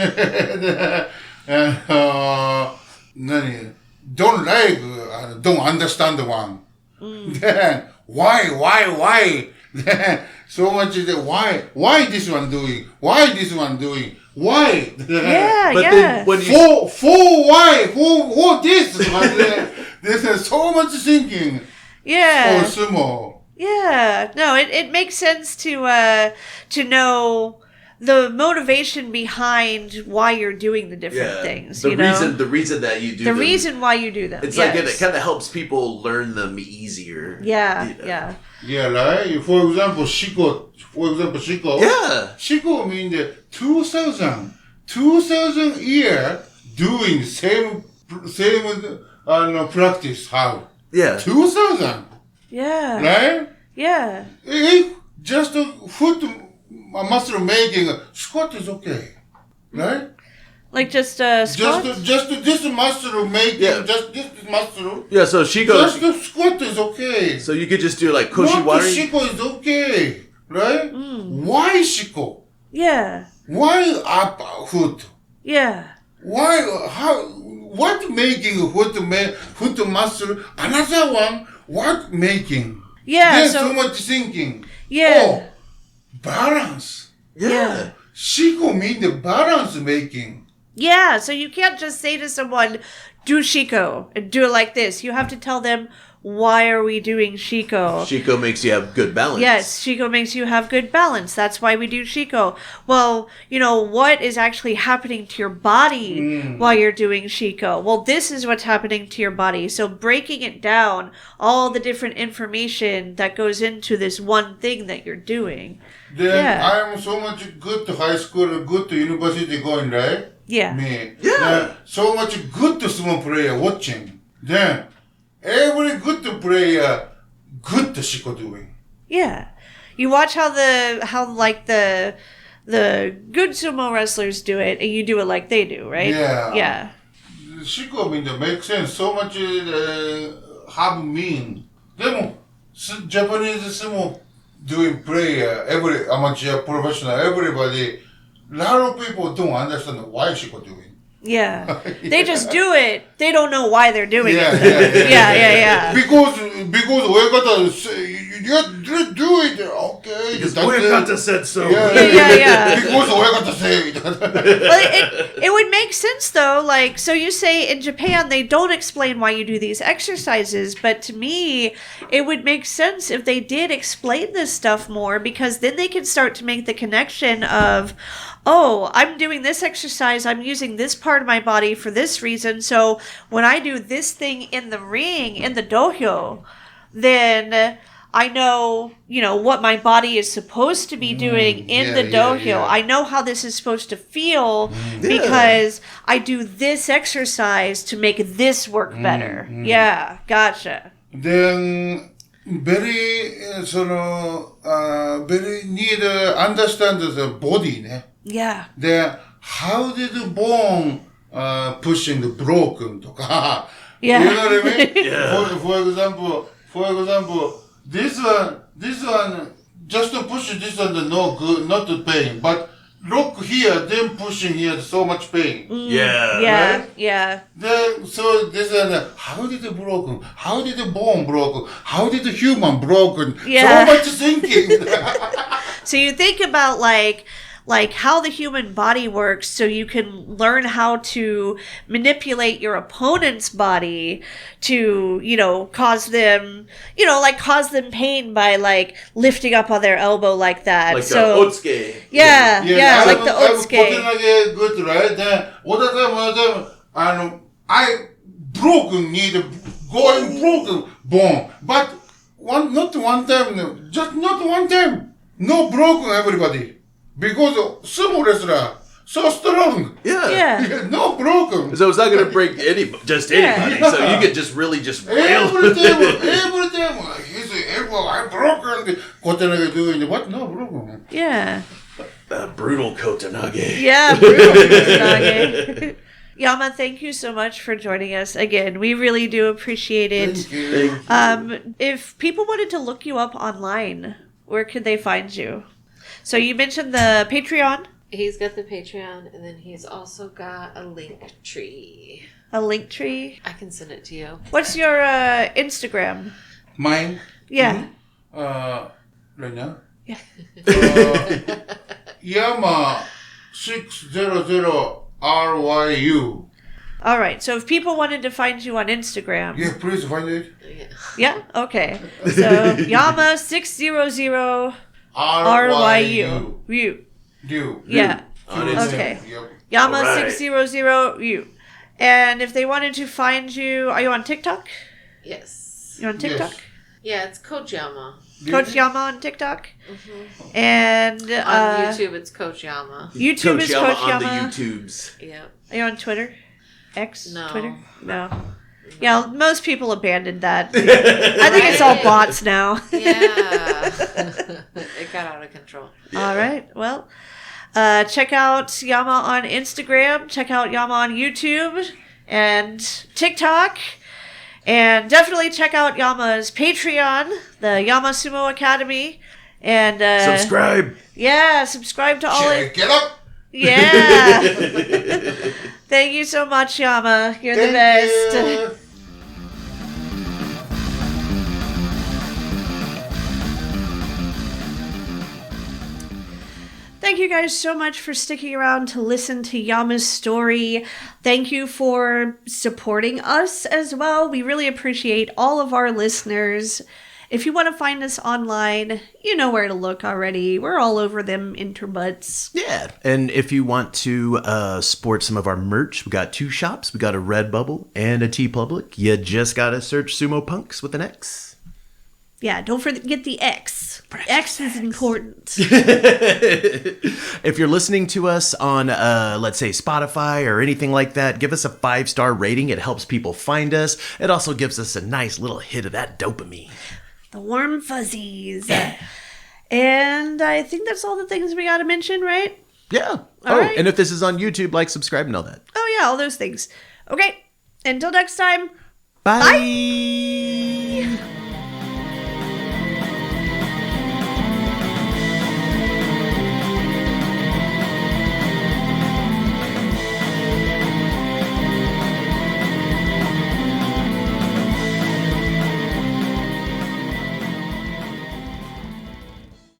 don't understand the one. Then why? Then so much is why this one doing? Why this one doing? Why? Yeah, But yeah. then when you For why? For this? There's so much thinking Yeah. for sumo. Yeah, no, it makes sense to know the motivation behind why you're doing the different things. the you know, reason that you do the them, reason why you do them. It's yes. like it kind of helps people learn them easier. Yeah, you know? yeah, Yeah, right. For example, shiko. Yeah. Shiko means the 2000 year doing same practice. How? Yeah. 2000, yeah, right? yeah, If just a foot muscle making squat is okay, right? like just squat. Just this muscle making, Yeah. just this muscle. Yeah, so she goes. Just the squat is okay. So you could just do like Not the koshiwari. shiko is okay, right? Why shiko? Yeah, Why up foot? yeah, Why? How? What making foot muscle? Another one. What making? yeah. There's So so much thinking. yeah, Oh, balance. yeah. Shiko mean the balance making. Yeah, so you can't just say to someone, do Shiko, and do it like this. You have to tell them, why are we doing Shiko? Shiko makes you have good balance. Yes, Shiko makes you have good balance. That's why we do Shiko. Well, what is actually happening to your body while you're doing Shiko? Well, this is what's happening to your body. So breaking it down, all the different information that goes into this one thing that you're doing. Then Yeah. I'm so much good to high school, good to university going, right? Yeah. Me. Yeah. Then so much good to sumo player watching. Then every good to player, good to shiko doing. Yeah. You watch how the good sumo wrestlers do it, and you do it like they do, right? Yeah. Yeah. Shiko mean that makes sense. So much have mean. でも Japanese sumo doing prayer, every amateur, professional, everybody, a lot of people don't understand why Shiko doing. Yeah. They just do it. They don't know why they're doing Yeah, it. yeah, Yeah. Because Oyakata say, you do it, okay. Because that's Oyakata it. said so. Yeah. Because Oyakata say it. Well, it would make sense though. Like, so you say in Japan they don't explain why you do these exercises, but to me, it would make sense if they did explain this stuff more, because then they can start to make the connection of, oh, I'm doing this exercise, I'm using this part of my body for this reason, so when I do this thing in the ring, in the dohyo, then I know, what my body is supposed to be doing in the dohyo. yeah. I know how this is supposed to feel because I do this exercise to make this work better. Yeah, gotcha. Then very very need understand the body. Ne? Yeah. Then how did the bone pushing the broken? Yeah. You know what I mean? Yeah. For example, this one just to push this one no good, not the pain, but look here, then pushing here, so much pain. Yeah. Yeah, Right? yeah. So this one, how did it broken? How did the bone broken? How did the human broken? Yeah. So much thinking. So you think about like how the human body works, so you can learn how to manipulate your opponent's body to, cause them pain by like lifting up on their elbow like that. Like so the Otsuke. yeah, like the I was putting Otsuke. like good, right? Then all the time, I broken need going broken bone, but not one time, just not one time, no broken everybody. Because sumo wrestler so strong. Yeah. Yeah. No broken. So it's not going to break just anybody. Yeah. So you could just really just wail. Every time, he's well, I'm broken. Kotenage doing what? No, broken. Yeah. Brutal Kotanage. Yeah, brutal Kusanagi. Yama, thank you so much for joining us again. We really do appreciate it. Thank you. If people wanted to look you up online, where could they find you? So you mentioned the Patreon, He's got the Patreon, and then he's also got a link tree. a link tree. I can send it to you. What's your Instagram? Mine? Yeah. Right now? Yeah. Yama 600 RYU. All right. So if people wanted to find you on Instagram. Yeah, please find it. Yeah? Okay. So Yama 600 RYU. You. You. Yeah. On Instagram. Okay. Yep. Yama Alright. 600 you. And if they wanted to find you, are you on TikTok? Yes. You on TikTok? Yes. Yeah, it's Coach Yama. Coach Yama on TikTok. And On YouTube, it's Coach Yama. YouTube Coach is Yama Coach on Yama. the YouTubes. Yep. Are you on Twitter? X? No. Twitter? No. Yeah, most people abandoned that. I think it's all bots now. Yeah. It got out of control. All right. Well, check out Yama on Instagram. Check out Yama on YouTube and TikTok. And definitely check out Yama's Patreon, the Yama Sumo Academy. And Subscribe. yeah, subscribe to all it. Check it up. Yeah. Thank you so much, Yama. You're the best. You. Thank you guys so much for sticking around to listen to Yama's story. Thank you for supporting us as well. We really appreciate all of our listeners. If you want to find us online, you know where to look already. We're all over them interbutts. Yeah. And if you want to sport some of our merch, we got 2 shops. We got a Redbubble and a TeePublic. You just got to search Sumo Punx with an X. Yeah, don't forget the X. X is important. If you're listening to us on, let's say, Spotify or anything like that, give us a 5-star rating. It helps people find us. It also gives us a nice little hit of that dopamine. The warm fuzzies. And I think that's all the things we got to mention, right? Yeah. All right. And if this is on YouTube, like, subscribe, and all that. Oh, yeah, all those things. Okay, until next time. Bye.